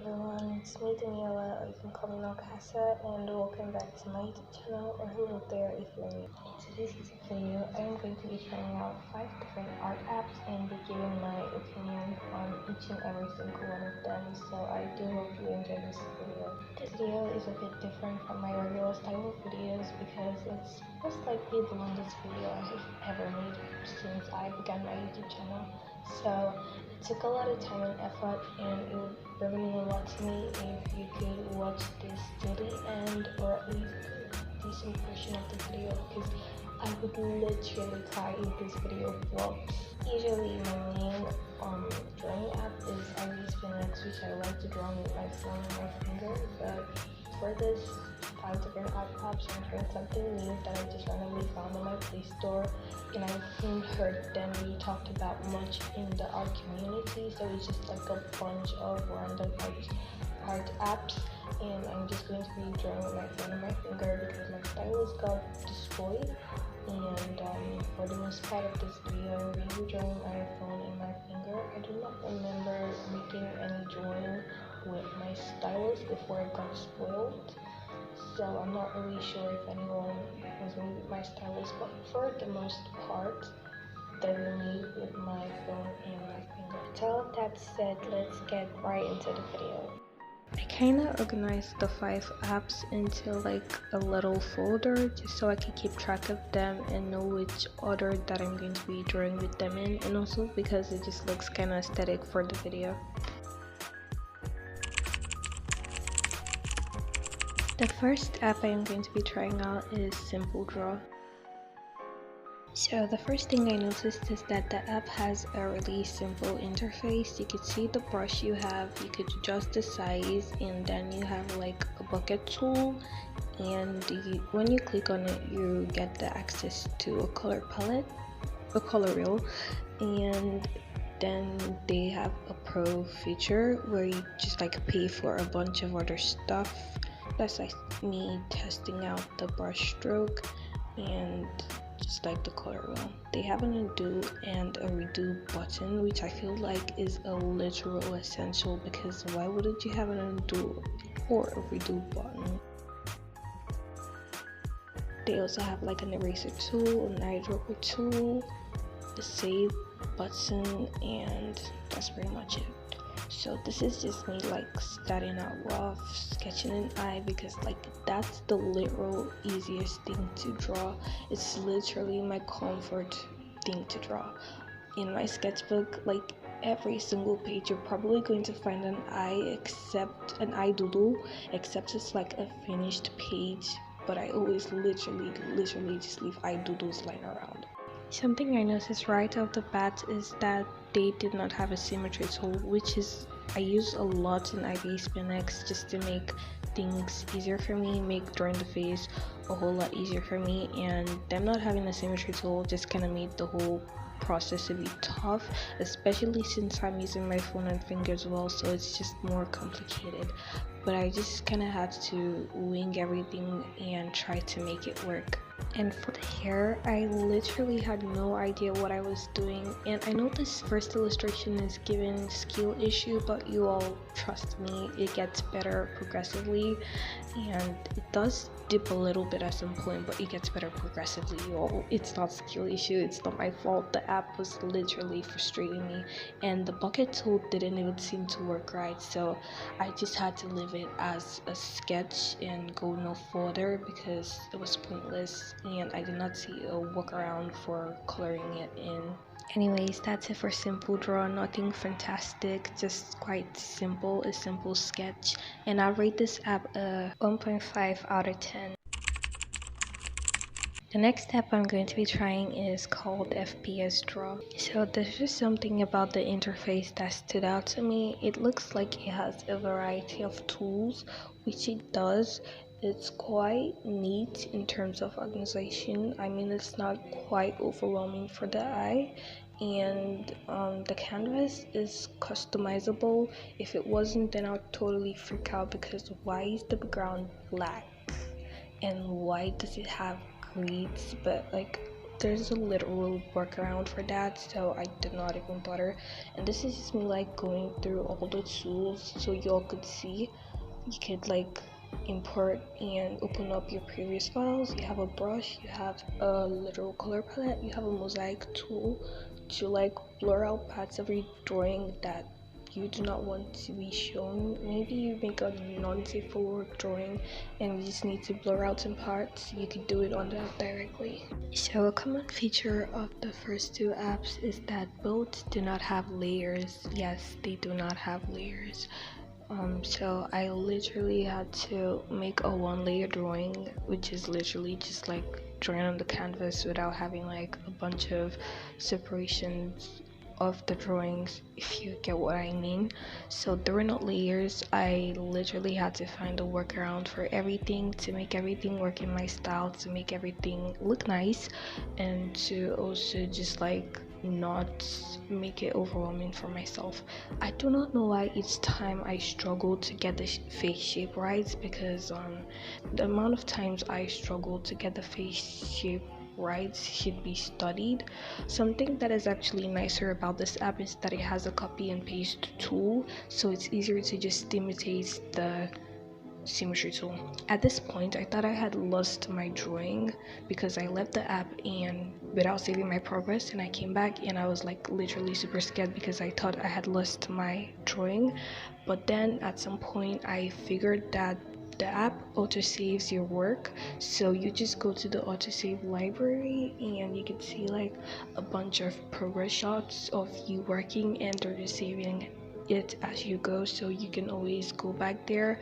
everyone, it's me Daniela, or you can call me Nalcasa, and welcome back to my YouTube channel, or hello there if you're new. In today's YouTube video, I am going to be trying out 5 different art apps and be giving my opinion on each and every single one of them, so I do hope you enjoy this video. This video is a bit different from my regular style of videos because it's most likely the longest video I have ever made since I began my YouTube channel, so it took a lot of time and effort, and it would really mean a lot to me if you could watch this till the end, or at least a decent portion of the video, because I would literally cry if this video flops. Usually my main drawing app is FPS, which I like to draw with my phone and my finger, but for this 5 different apps, I'm trying something new that I just randomly found on my Play Store, and I haven't heard them really talked about much in the art community, so it's just like a bunch of random art apps, and I'm just going to be drawing with my phone and my finger because my stylus got destroyed. And for the most part of this video, I'm going to be drawing my phone and my finger. I do not remember making any drawing with my stylus before it got spoiled, so I'm not really sure if anyone was made with my stylus, but for the most part, they were made with my phone and my finger. With all of that said, let's get right into the video. I kind of organized the 5 apps into like a little folder just so I can keep track of them and know which order that I'm going to be drawing with them in, and also because it just looks kind of aesthetic for the video. The first app I am going to be trying out is Simple Draw. So the first thing I noticed is that the app has a really simple interface. You could see the brush you have, you could adjust the size, and then you have like a bucket tool, and when you click on it you get the access to a color palette, a color wheel, and then they have a pro feature where you just like pay for a bunch of other stuff. That's like me testing out the brush stroke and just like the color wheel. They have an undo and a redo button, which I feel like is a literal essential, because why wouldn't you have an undo or a redo button? They also have like an eraser tool, an eyedropper tool, the save button, and that's pretty much it. So this is just me like starting out rough, sketching an eye, because like that's the literal easiest thing to draw. It's literally my comfort thing to draw. In my sketchbook, like every single page you're probably going to find an eye, except an eye doodle, except it's like a finished page, but I always literally just leave eye doodles lying around. Something I noticed right off the bat is that they did not have a symmetry tool, which is I use a lot in FPS just to make things easier for me, make drawing the face a whole lot easier for me, and them not having a symmetry tool just kind of made the whole process to be tough, especially since I'm using my phone and finger as well, so it's just more complicated. But I just kind of had to wing everything and try to make it work. And for the hair, I literally had no idea what I was doing, and I know this first illustration is given skill issue, but you all trust me, it gets better progressively, and it does dip a little bit at some point, but it gets better progressively, y'all. It's not skill issue, it's not my fault. The app was literally frustrating me, and the bucket tool didn't even seem to work right, so I just had to leave it as a sketch and go no further because it was pointless, and I did not see a workaround for coloring it in. Anyways, that's it for Simple Draw. Nothing fantastic, just quite simple, a simple sketch, and I'll rate this app a 1.5 out of 10. The next app I'm going to be trying is called FPS Draw. So there's just something about the interface that stood out to me. It looks like it has a variety of tools, which it does. It's quite neat in terms of organization. I mean, it's not quite overwhelming for the eye, and the canvas is customizable. If it wasn't, then I would totally freak out, because why is the background black and why does it have grids? But like there's a literal workaround for that, so I did not even bother. And this is just me like going through all the tools so y'all could see. You could like import and open up your previous files. You have a brush, you have a literal color palette, you have a mosaic tool to like blur out parts of your drawing that you do not want to be shown. Maybe you make a non-safe for work drawing and you just need to blur out some parts. You could do it on that directly. So a common feature of the first two apps is that both do not have layers. Yes, they do not have layers. So I literally had to make a one layer drawing, which is literally just like drawing on the canvas without having like a bunch of separations of the drawings, if you get what I mean. So there were not layers. I literally had to find a workaround for everything to make everything work in my style, to make everything look nice, and to also just like not make it overwhelming for myself. I do not know why each time I struggle to get the face shape right, because the amount of times I struggle to get the face shape right should be studied. Something that is actually nicer about this app is that it has a copy and paste tool, so it's easier to just imitate the symmetry tool. At this point, I thought I had lost my drawing because I left the app and without saving my progress, and I came back and I was like literally super scared because I thought I had lost my drawing. But then at some point I figured that the app autosaves your work, so you just go to the autosave library and you can see like a bunch of progress shots of you working, and they're just saving it as you go, so you can always go back there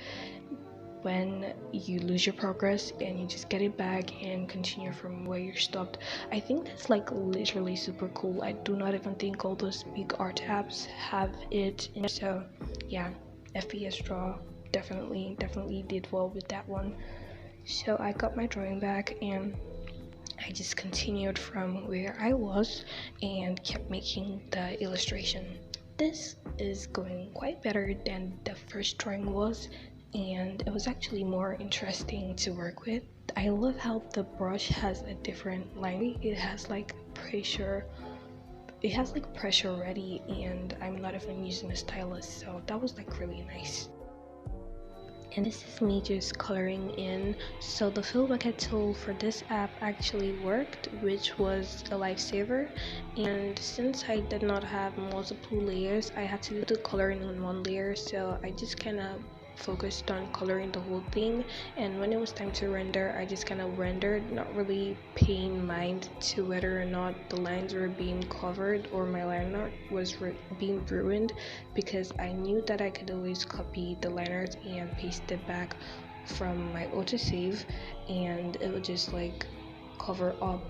when you lose your progress and you just get it back and continue from where you stopped. I think that's like literally super cool. I do not even think all those big art apps have it in. So yeah, FPS Draw definitely did well with that one. So I got my drawing back and I just continued from where I was and kept making the illustration. This is going quite better than the first drawing was, and it was actually more interesting to work with. I love how the brush has a different line. It has like pressure ready, and I'm not even using a stylus, so that was like really nice. And this is me just coloring in. So the fill bucket tool for this app actually worked, which was a lifesaver. And since I did not have multiple layers, I had to do the coloring on one layer, so I just kind of focused on coloring the whole thing. And when it was time to render, I just kind of rendered, not really paying mind to whether or not the lines were being covered or my line art was being ruined, because I knew that I could always copy the line art and paste it back from my autosave, and it would just like cover up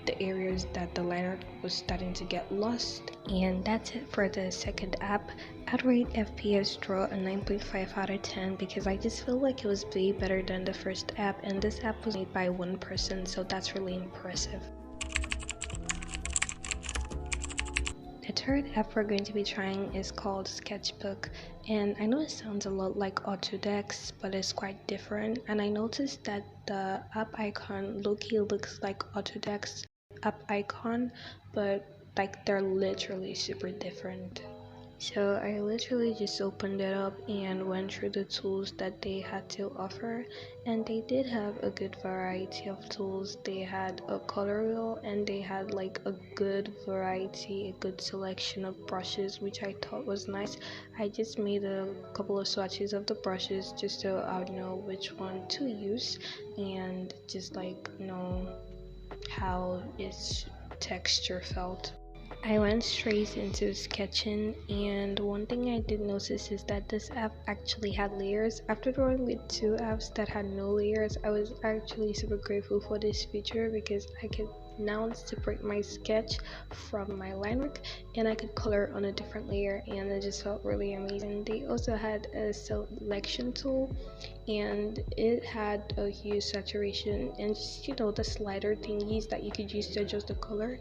the areas that the line art was starting to get lost. And that's it for the second app. I'd rate FPS Draw a 9.5 out of 10 because I just feel like it was way better than the first app, and this app was made by one person, so that's really impressive. The third app we're going to be trying is called Sketchbook, and I know it sounds a lot like Autodesk, but it's quite different. And I noticed that the app icon low-key looks like Autodesk app icon, but like they're literally super different. So I literally just opened it up and went through the tools that they had to offer, and they did have a good variety of tools. They had a color wheel, and they had like a good variety, a good selection of brushes, which I thought was nice. I just made a couple of swatches of the brushes just so I would know which one to use and just like know how its texture felt. I went straight into sketching, and one thing I did notice is that this app actually had layers. After drawing with two apps that had no layers, I was actually super grateful for this feature because I could now separate my sketch from my line work, and I could color on a different layer, and it just felt really amazing. They also had a selection tool, and it had a hue, saturation, and just, you know, the slider thingies that you could use to adjust the color.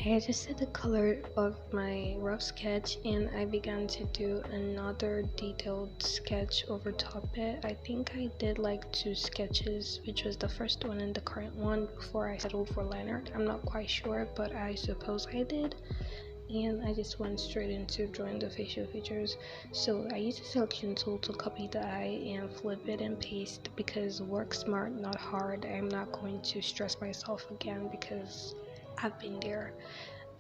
I adjusted the color of my rough sketch and I began to do another detailed sketch over top it. I think I did like 2 sketches, which was the first one and the current one, before I settled for liner. I'm not quite sure, but I suppose I did. And I just went straight into drawing the facial features. So I used a selection tool to copy the eye and flip it and paste, because work smart, not hard. I'm not going to stress myself again because I've been there.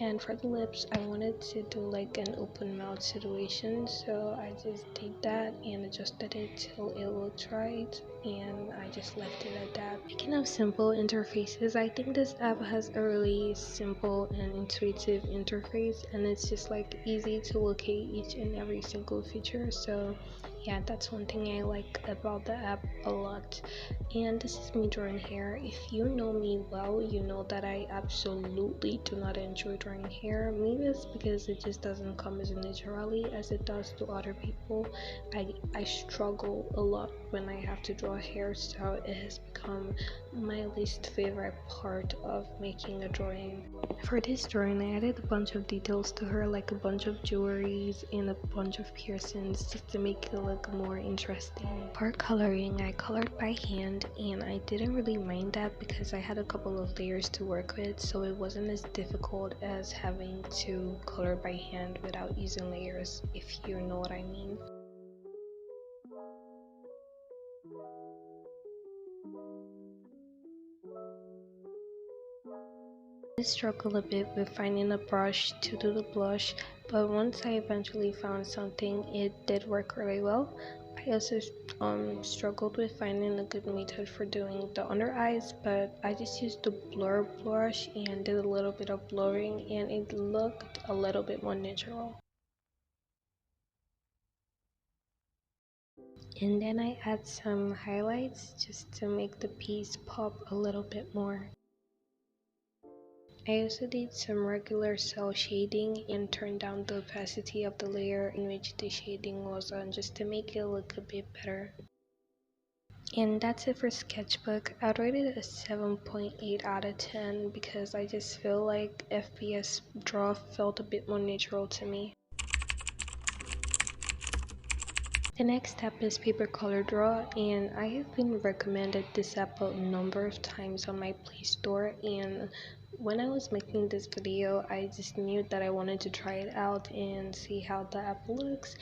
And for the lips, I wanted to do like an open mouth situation, so I just did that and adjusted it till it looked right, and I just left it at that. Speaking of simple interfaces, I think this app has a really simple and intuitive interface, and it's just like easy to locate each and every single feature. So yeah, that's one thing I like about the app a lot. And this is me drawing hair. If you know me well, you know that I absolutely do not enjoy drawing hair. Maybe it's because it just doesn't come as naturally as it does to other people. I struggle a lot when I have to draw hair, so it has become my least favorite part of making a drawing. For this drawing, I added a bunch of details to her, like a bunch of jewelries and a bunch of piercings, just to make it look more interesting. For coloring, I colored by hand, and I didn't really mind that because I had a couple of layers to work with, so it wasn't as difficult as having to color by hand without using layers, if you know what I mean. I struggled a bit with finding a brush to do the blush, but once I eventually found something, it did work really well. I also struggled with finding a good method for doing the under eyes, but I just used the blur brush and did a little bit of blurring, and it looked a little bit more natural. And then I add some highlights just to make the piece pop a little bit more. I also did some regular cell shading and turned down the opacity of the layer in which the shading was on, just to make it look a bit better. And that's it for Sketchbook. I'd rate it a 7.8 out of 10 because I just feel like FPS Draw felt a bit more natural to me. The next step is paper color draw, and I have been recommended this app a number of times on my Play Store, and when I was making this video I just knew that I wanted to try it out and see how the app looks,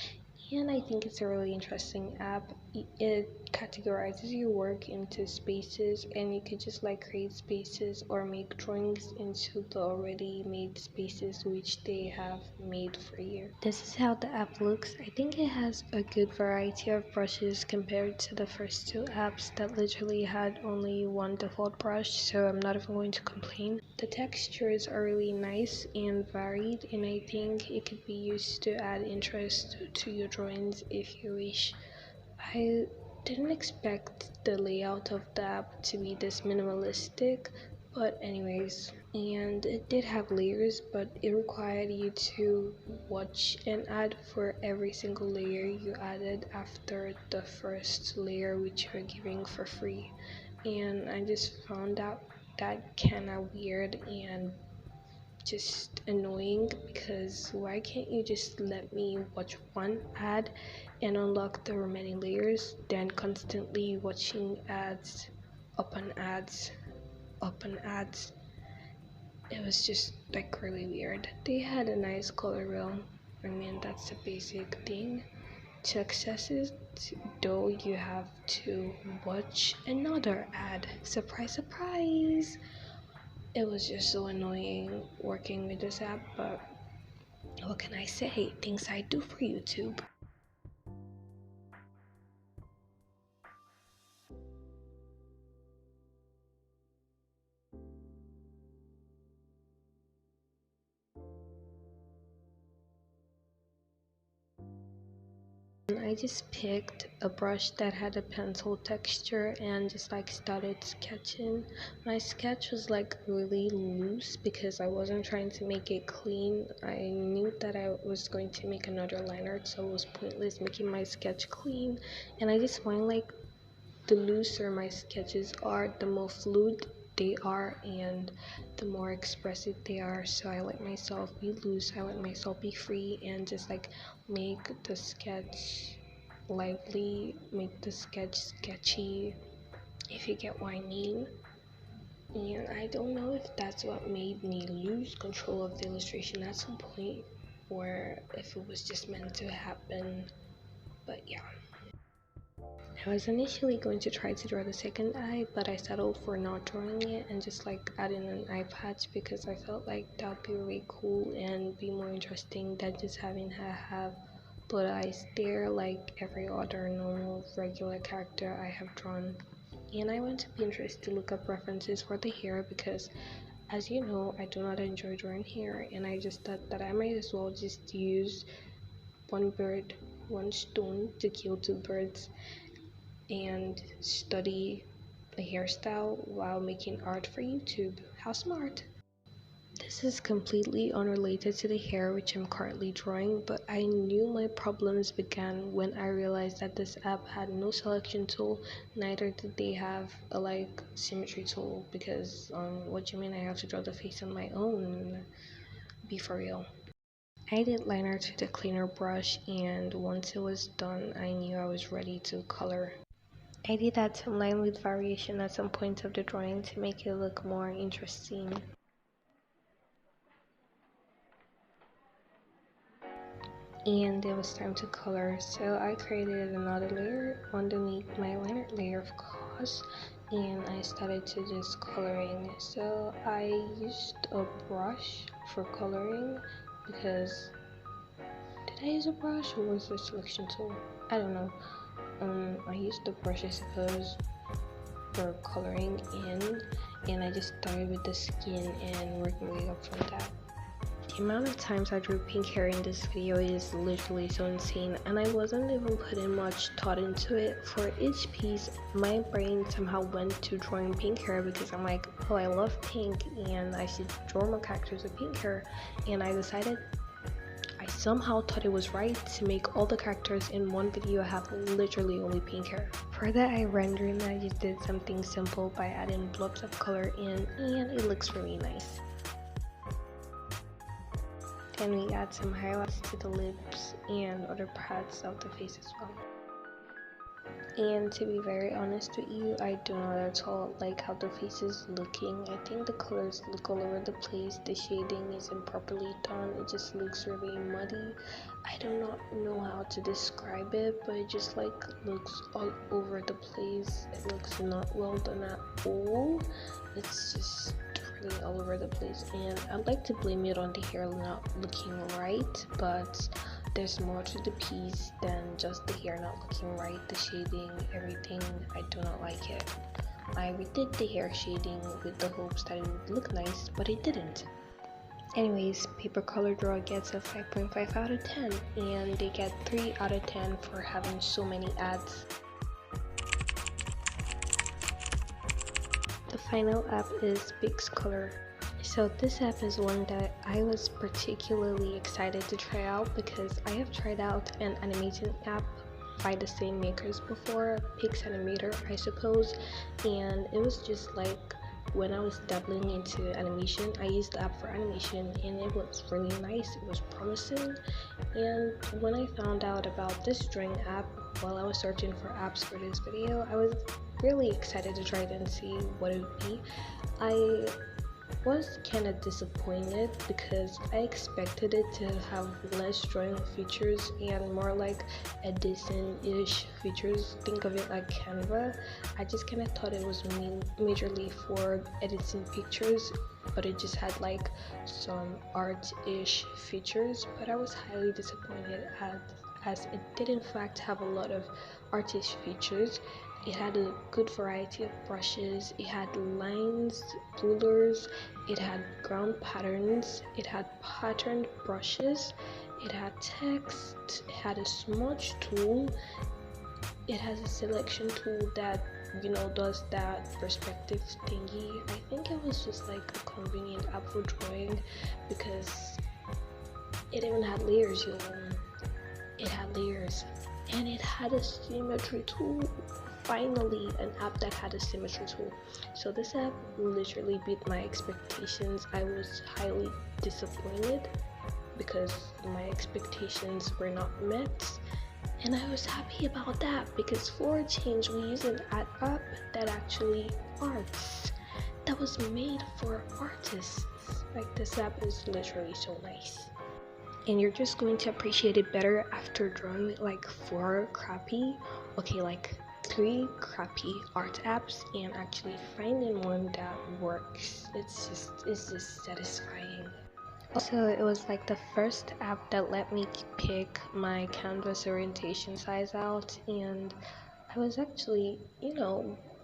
and I think it's a really interesting app. It categorizes your work into spaces, and you could just like create spaces or make drawings into the already made spaces which they have made for you. This is how the app looks. I think it has a good variety of brushes compared to the first 2 apps that literally had only one default brush, so I'm not even going to complain. The textures are really nice and varied, and I think it could be used to add interest to your drawings if you wish. I didn't expect the layout of the app to be this minimalistic, but anyways, and it did have layers, but it required you to watch an ad for every single layer you added after the first layer, which you're giving for free. And I just found out that kinda weird and just annoying, because why can't you just let me watch one ad and unlock the remaining layers than constantly watching ads upon ads upon ads? It was just like really weird. They had a nice color wheel. I mean, that's a basic thing. To access it, though, you have to watch another ad. Surprise, surprise! It was just so annoying working with this app, but what can I say? Things I do for YouTube. I just picked a brush that had a pencil texture and just like started sketching. My sketch was like really loose because I wasn't trying to make it clean. I knew that I was going to make another liner, so it was pointless making my sketch clean, and I just find like the looser my sketches are, the more fluid they are and the more expressive they are. So I let myself be loose, I let myself be free, and just like make the sketch lively, make the sketch sketchy, if you get what I mean. And I don't know if that's what made me lose control of the illustration at some point, or if it was just meant to happen. But yeah, I was initially going to try to draw the second eye, but I settled for not drawing it and just like adding an eye patch, because I felt like that would be really cool and be more interesting than just having her have blood eyes there like every other normal regular character I have drawn. And I went to Pinterest to look up references for the hair because, as you know, I do not enjoy drawing hair, and I just thought that I might as well just use one bird, one stone to kill two birds and study a hairstyle while making art for YouTube. How smart! This is completely unrelated to the hair which I'm currently drawing, but I knew my problems began when I realized that this app had no selection tool, neither did they have a like symmetry tool, because what do you mean I have to draw the face on my own? Be for real. I did liner to the cleaner brush, and once it was done I knew I was ready to color. I did add some line width variation at some points of the drawing to make it look more interesting. And it was time to color, so I created another layer underneath my liner layer, of course, and I started to just coloring. So I used a brush for coloring because, did I use a brush or was it a selection tool? I don't know. I used the brush, I suppose, for coloring in, and I just started with the skin and worked my way up from that. The amount of times I drew pink hair in this video is literally so insane, and I wasn't even putting much thought into it. For each piece, my brain somehow went to drawing pink hair because I'm like, oh, I love pink and I should draw more characters with pink hair, and I decided, I somehow thought it was right to make all the characters in one video have literally only pink hair. For that, I rendered and I just did something simple by adding blobs of color in, and it looks really nice. Then we add some highlights to the lips and other parts of the face as well. And to be very honest with you, I do not at all like how the face is looking. I think the colors look all over the place, the shading isn't properly done, it just looks really muddy. I do not know how to describe it, but it just like looks all over the place. It looks not well done at all. It's just really all over the place, and I'd like to blame it on the hair not looking right, but there's more to the piece than just the hair not looking right. The shading, everything, I do not like it. I redid the hair shading with the hopes that it would look nice, but it didn't. Anyways, Paper Color Draw gets a 5.5 out of 10, and they get 3 out of 10 for having so many ads. The final app is Pixcolor. So this app is one that I was particularly excited to try out because I have tried out an animating app by the same makers before, Pixanimator I suppose, and it was just like when I was dabbling into animation, I used the app for animation and it was really nice, it was promising. And when I found out about this drawing app while I was searching for apps for this video, I was really excited to try it and see what it would be. I was kind of disappointed because I expected it to have less drawing features and more like Edison-ish features. Think of it like Canva. I just kind of thought it was majorly for editing pictures, but it just had like some art-ish features. But I was highly disappointed as it did in fact have a lot of art-ish features. It had a good variety of brushes, it had lines, rulers, it had ground patterns, it had patterned brushes, it had text, it had a smudge tool, it has a selection tool that, you know, does that perspective thingy. I think it was just like a convenient app for drawing because it even had layers, yo. It had layers, and it had a symmetry tool. finally an app that had a symmetry tool. So this app literally beat my expectations. I was highly disappointed because my expectations were not met, and I was happy about that because for a change we use an app that actually arts, that was made for artists. Like, this app is literally so nice, and you're just going to appreciate it better after drawing like 3 crappy art apps and actually finding one that works. It's just satisfying. Also, it was like the first app that let me pick my canvas orientation size out, and I was actually,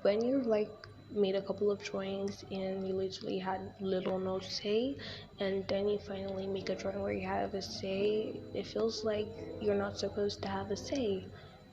when you're like made a couple of drawings and you literally had little no say, and then you finally make a drawing where you have a say, it feels like you're not supposed to have a say.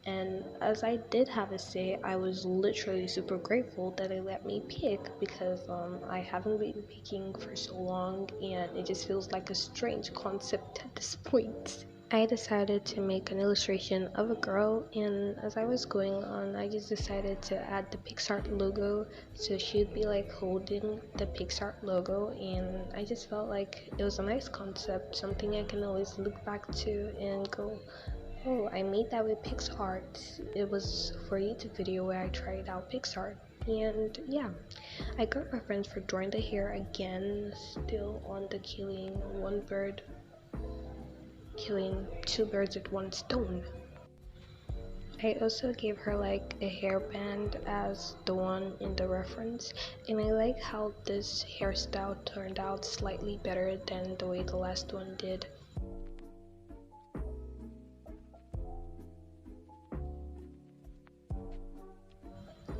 And as I did have a say, I was literally super grateful that they let me pick, because I haven't been picking for so long and it just feels like a strange concept at this point. I decided to make an illustration of a girl, and as I was going on, I just decided to add the PixArt logo, so she'd be like holding the PixArt logo, and I just felt like it was a nice concept, something I can always look back to and go, oh, I made that with PixArt. It was for a YouTube video where I tried out PixArt. And yeah, I got reference for drawing the hair again, still on the killing 2 birds with 1 stone. I also gave her like a hairband as the one in the reference, and I like how this hairstyle turned out slightly better than the way the last one did.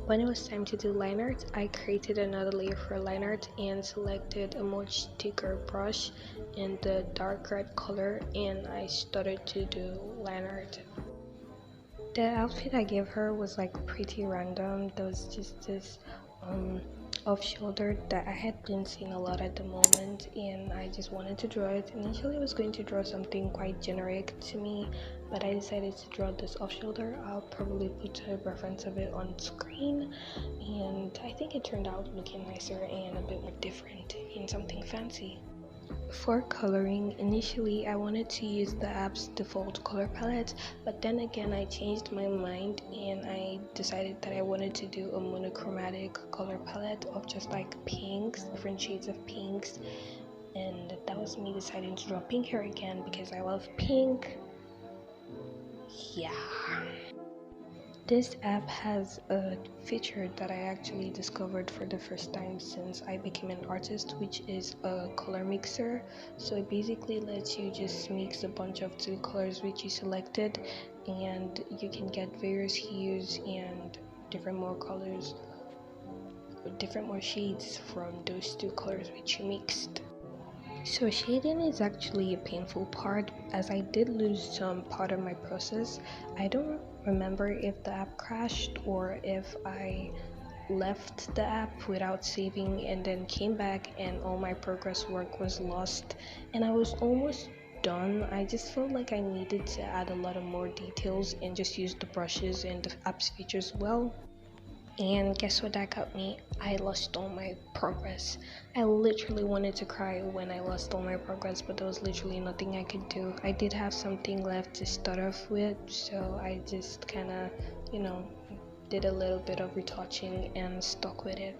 When it was time to do line art, I created another layer for line art and selected a much thicker brush in the dark red color, and I started to do line art. The outfit I gave her was like pretty random. There was just this off shoulder that I had been seeing a lot at the moment, and I just wanted to draw it. Initially I was going to draw something quite generic to me, but I decided to draw this off shoulder. I'll probably put a reference of it on screen, and I think it turned out looking nicer and a bit more different and something fancy. For coloring, initially I wanted to use the app's default color palette, but then again I changed my mind and I decided that I wanted to do a monochromatic color palette of just like pinks, different shades of pinks, and that was me deciding to draw pink hair again because I love pink. Yeah. This app has a feature that I actually discovered for the first time since I became an artist, which is a color mixer. So it basically lets you just mix a bunch of 2 colors which you selected, and you can get various hues and different more shades from those 2 colors which you mixed. So shading is actually a painful part, as I did lose some part of my process. I don't remember if the app crashed or if I left the app without saving and then came back and all my progress work was lost, and I was almost done. I just felt like I needed to add a lot of more details and just use the brushes and the app's features well. And guess what that got me? I lost all my progress. I literally wanted to cry when I lost all my progress, but there was literally nothing I could do. I did have something left to start off with, so I just kind of, did a little bit of retouching and stuck with it.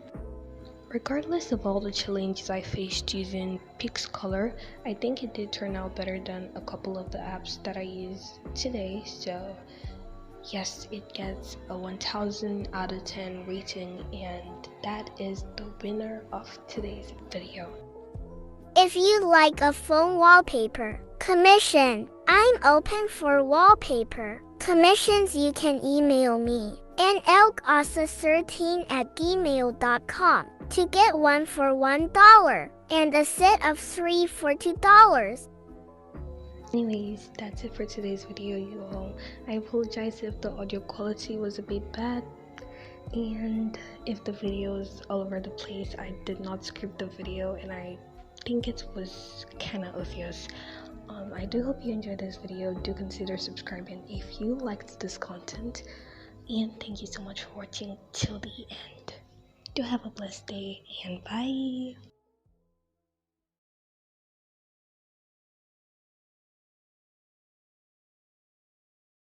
Regardless of all the challenges I faced using PixColor, I think it did turn out better than a couple of the apps that I use today, so yes, it gets a 1000 out of 10 rating, and that is the winner of today's video. If you like a phone wallpaper commission, I'm open for wallpaper commissions. You can email me nlgasa13@gmail.com to get one for $1 and a set of 3 for $2. Anyways, that's it for today's video, you all. I apologize if the audio quality was a bit bad, and if the video is all over the place. I did not script the video, and I think it was kind of obvious. I do hope you enjoyed this video. Do consider subscribing if you liked this content, And thank you so much for watching till the end. Do have a blessed day and bye.